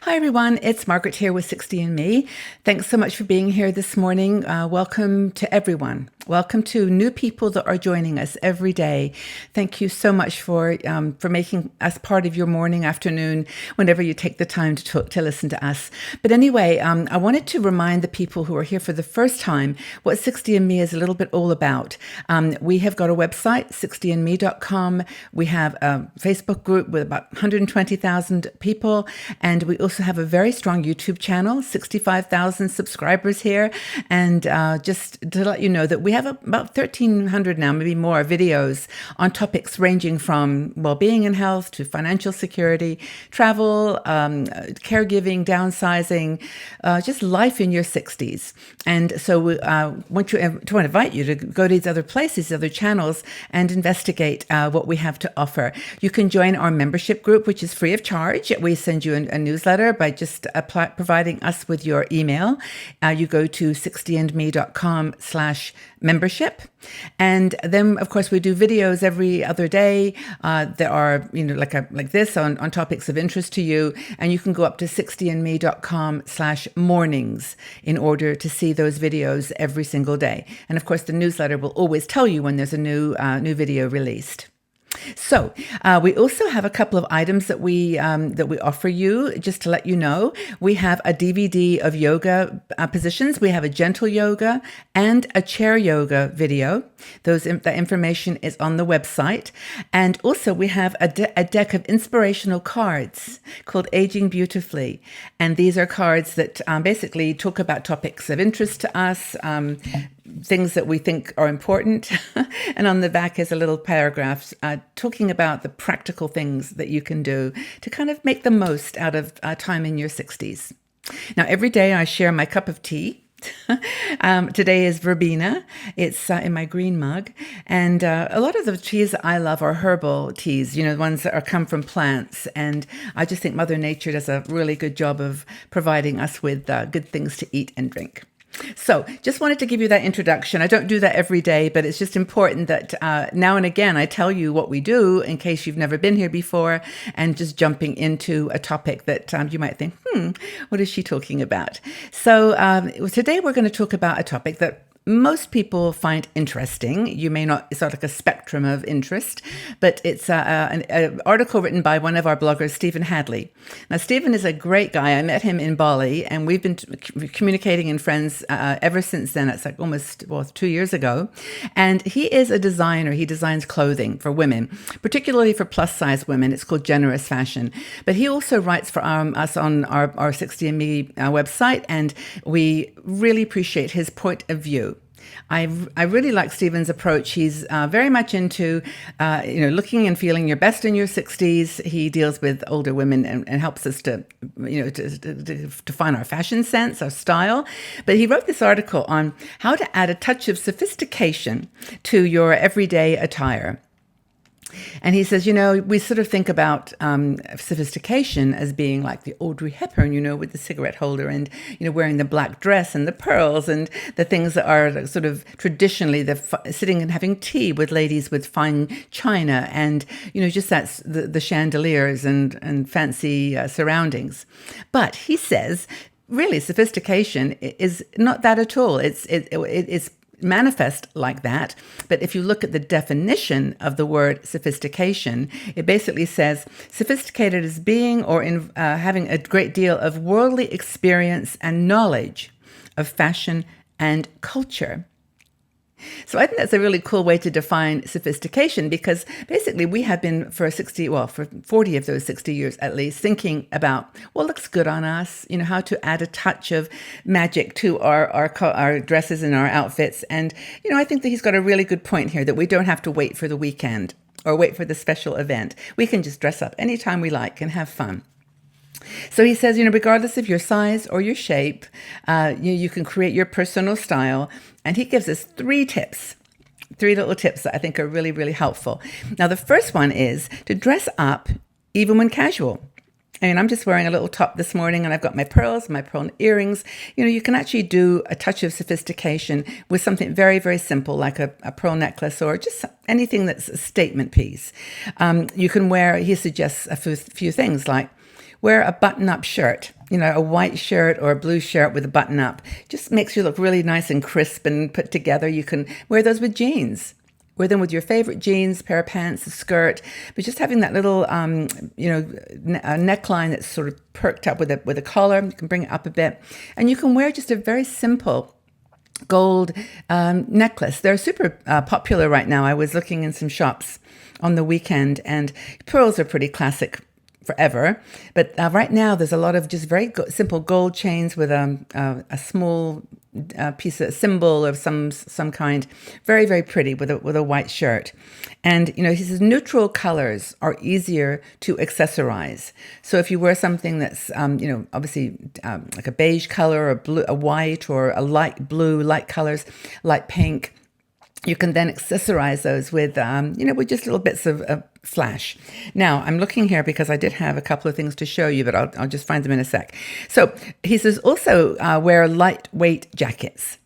Hi everyone, it's Margaret here with 60andMe. Thanks so much for being here this morning. Welcome to everyone. Welcome to new people that are joining us every day. Thank you so much for making us part of your morning, afternoon, whenever you take the time to listen to us. But anyway, I wanted to remind the people who are here for the first time what 60andMe is a little bit all about. We have got a website, 60andme.com. We have a Facebook group with about 120,000 people, and we also have a very strong YouTube channel, 65,000 subscribers here. And just to let you know that we have about 1,300 now, maybe more, videos on topics ranging from well-being and health to financial security, travel, caregiving, downsizing, just life in your 60s. And so we want to invite you to go to these other places, other channels, and investigate what we have to offer. You can join our membership group, which is free of charge. We send you a newsletter by just providing us with your email. You go to 60andme.com/membership. And then, of course, we do videos every other day that are, like this on topics of interest to you. And you can go up to 60andme.com/mornings in order to see those videos every single day. And of course, the newsletter will always tell you when there's a new video released. So we also have a couple of items that we offer you, just to let you know. We have a DVD of yoga positions. We have a gentle yoga and a chair yoga video. That information is on the website. And also we have a deck of inspirational cards called Aging Beautifully. And these are cards that basically talk about topics of interest to us, things that we think are important. And on the back is a little paragraph talking about the practical things that you can do to kind of make the most out of time in your 60s. Now, every day I share my cup of tea. Today is verbena. It's in my green mug. And a lot of the teas that I love are herbal teas, ones that come from plants. And I just think Mother Nature does a really good job of providing us with good things to eat and drink. So just wanted to give you that introduction. I don't do that every day, but it's just important that now and again I tell you what we do in case you've never been here before, and just jumping into a topic that you might think, what is she talking about? So today we're going to talk about a topic that most people find interesting. You may not, it's not like a spectrum of interest, but it's an article written by one of our bloggers, Stephen Hadley. Now, Stephen is a great guy. I met him in Bali, and we've been communicating and friends ever since then. It's like almost 2 years ago. And he is a designer. He designs clothing for women, particularly for plus-size women. It's called Generous Fashion. But he also writes for us on our 60andMe website, and we really appreciate his point of view. I really like Stephen's approach. He's very much into, looking and feeling your best in your 60s. He deals with older women and helps us to find our fashion sense, our style. But he wrote this article on how to add a touch of sophistication to your everyday attire. And he says, we sort of think about sophistication as being like the Audrey Hepburn, with the cigarette holder and, wearing the black dress and the pearls and the things that are sort of traditionally sitting and having tea with ladies with fine china and, just that's the chandeliers and fancy surroundings. But he says, really, sophistication is not that at all. It's manifest like that. But if you look at the definition of the word sophistication, it basically says sophisticated as being or having a great deal of worldly experience and knowledge of fashion and culture. So I think that's a really cool way to define sophistication, because basically we have been for 40 of those 60 years at least, thinking about what looks good on us, how to add a touch of magic to our dresses and our outfits. And, I think that he's got a really good point here, that we don't have to wait for the weekend or wait for the special event. We can just dress up anytime we like and have fun. So he says, regardless of your size or your shape, you can create your personal style. And he gives us 3 little tips that I think are really, really helpful. Now, the first one is to dress up even when casual. I'm just wearing a little top this morning, and I've got my pearls, my pearl earrings. You can actually do a touch of sophistication with something very, very simple, like a pearl necklace or just anything that's a statement piece. You can wear, he suggests a few things like wear a button-up shirt, a white shirt or a blue shirt with a button-up. Just makes you look really nice and crisp and put together. You can wear those with jeans. Wear them with your favorite jeans, pair of pants, a skirt, but just having that little, neckline that's sort of perked up with a collar. You can bring it up a bit, and you can wear just a very simple gold necklace. They're super popular right now. I was looking in some shops on the weekend, and pearls are pretty classic forever. But right now, there's a lot of just very simple gold chains with a small piece of symbol of some kind, very, very pretty with a white shirt. And he says neutral colors are easier to accessorize. So if you wear something that's obviously like a beige color or blue, a white or a light blue, light colors, light pink, you can then accessorize those with with just little bits of flash. Now, I'm looking here because I did have a couple of things to show you, but I'll just find them in a sec. So he says also wear lightweight jackets,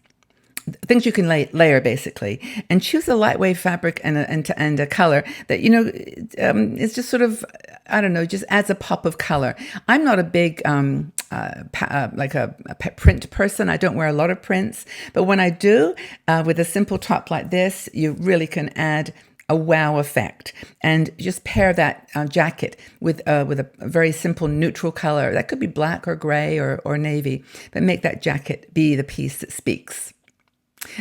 things you can layer basically, and choose a lightweight fabric and a color that is just sort of, I don't know, just adds a pop of color. I'm not a big like a print person. I don't wear a lot of prints, but when I do, with a simple top like this, you really can add a wow effect, and just pair that jacket with a very simple neutral color. That could be black or gray or navy, but make that jacket be the piece that speaks.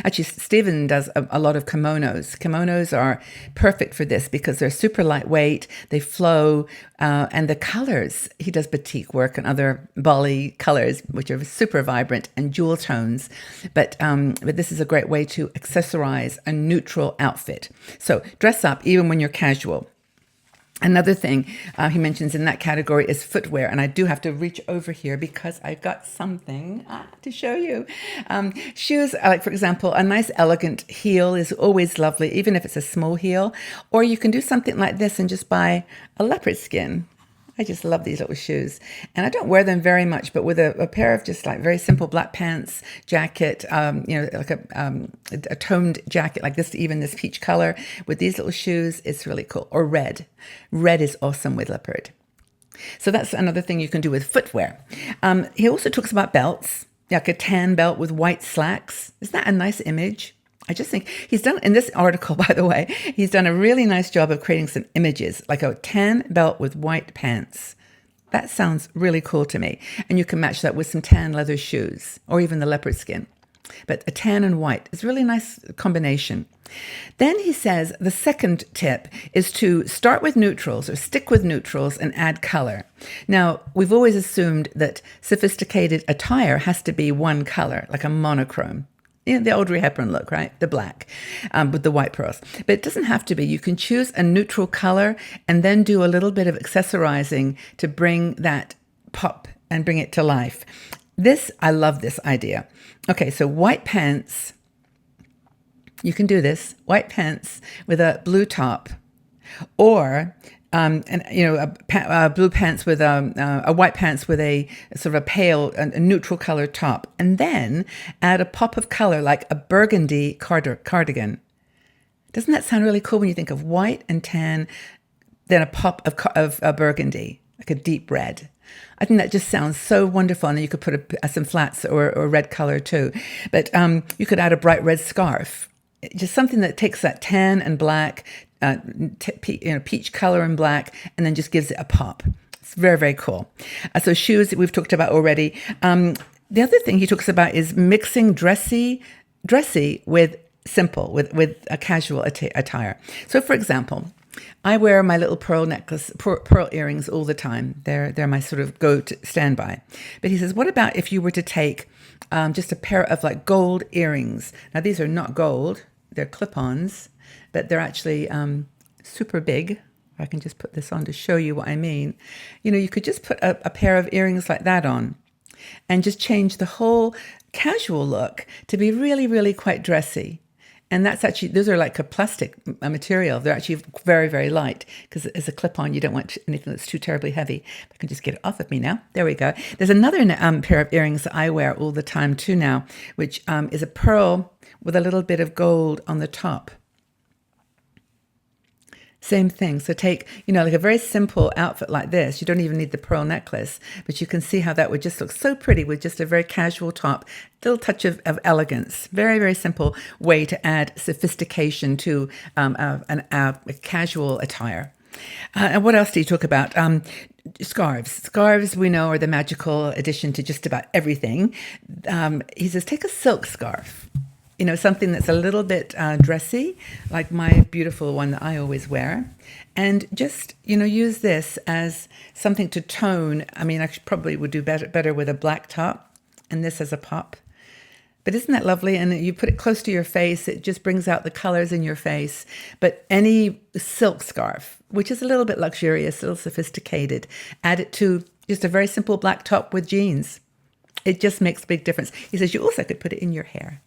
Actually, Stephen does a lot of kimonos. Kimonos are perfect for this because they're super lightweight, they flow, and the colors, he does batik work and other Bali colors, which are super vibrant and jewel tones. But this is a great way to accessorize a neutral outfit. So dress up even when you're casual. Another thing he mentions in that category is footwear, and I do have to reach over here because I've got something to show you. Shoes, like for example, a nice elegant heel is always lovely, even if it's a small heel, or you can do something like this and just buy a leopard skin. I just love these little shoes, and I don't wear them very much, but with a pair of just like very simple black pants, jacket, like a toned jacket like this, even this peach color with these little shoes, it's really cool. Or red. Red is awesome with leopard. So that's another thing you can do with footwear. He also talks about belts, like a tan belt with white slacks. Isn't that a nice image? I just think he's done, in this article, by the way, he's done a really nice job of creating some images, like a tan belt with white pants. That sounds really cool to me. And you can match that with some tan leather shoes or even the leopard skin. But a tan and white is a really nice combination. Then he says the second tip is to start with neutrals or stick with neutrals and add color. Now, we've always assumed that sophisticated attire has to be one color, like a monochrome. The Audrey Hepburn look, right? The black with the white pearls. But it doesn't have to be. You can choose a neutral color and then do a little bit of accessorizing to bring that pop and bring it to life. I love this idea. Okay, so white pants. You can do this. White pants with a blue top, or blue pants with a white pants with a sort of a pale, a neutral color top, and then add a pop of color like a burgundy cardigan. Doesn't that sound really cool when you think of white and tan, then a pop of burgundy, like a deep red? I think that just sounds so wonderful. And then you could put some flats or red color too. But you could add a bright red scarf, just something that takes that tan and black, peach color and black, and then just gives it a pop. It's very, very cool. So shoes we've talked about already. The other thing he talks about is mixing dressy with simple, with a casual attire. So for example, I wear my little pearl necklace, pearl earrings all the time. They're my sort of go-to standby. But he says, what about if you were to take just a pair of like gold earrings? Now these are not gold; they're clip-ons, but they're actually super big. I can just put this on to show you what I mean. You could just put a pair of earrings like that on and just change the whole casual look to be really, really quite dressy. And those are like a plastic material. They're actually very, very light because as a clip-on, you don't want anything that's too terribly heavy. I can just get it off of me now. There we go. There's another pair of earrings that I wear all the time too now, which is a pearl with a little bit of gold on the top. Same thing. So take, like a very simple outfit like this. You don't even need the pearl necklace, but you can see how that would just look so pretty with just a very casual top, little touch of elegance. Very, very simple way to add sophistication to a casual attire. And what else do you talk about? Scarves. Scarves, we know, are the magical addition to just about everything. He says, take a silk scarf. Something that's a little bit dressy, like my beautiful one that I always wear. And just, use this as something to tone. I mean, I probably would do better with a black top and this as a pop. But isn't that lovely? And you put it close to your face. It just brings out the colors in your face. But any silk scarf, which is a little bit luxurious, a little sophisticated, add it to just a very simple black top with jeans. It just makes a big difference. He says you also could put it in your hair.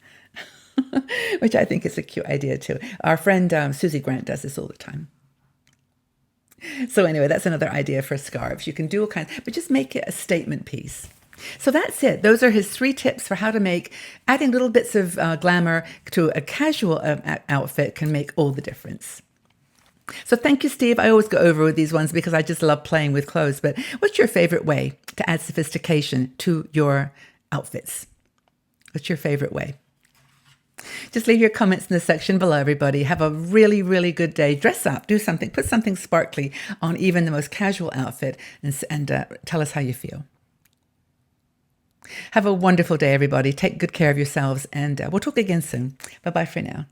Which I think is a cute idea too. Our friend Susie Grant does this all the time. So anyway, that's another idea for scarves. You can do all kinds, but just make it a statement piece. So that's it. Those are his 3 tips for how to make adding little bits of glamour to a casual outfit can make all the difference. So thank you, Steve. I always go over with these ones because I just love playing with clothes. But what's your favorite way to add sophistication to your outfits? What's your favorite way? Just leave your comments in the section below, everybody. Have a really, really good day. Dress up, do something, put something sparkly on even the most casual outfit and tell us how you feel. Have a wonderful day, everybody. Take good care of yourselves, and we'll talk again soon. Bye-bye for now.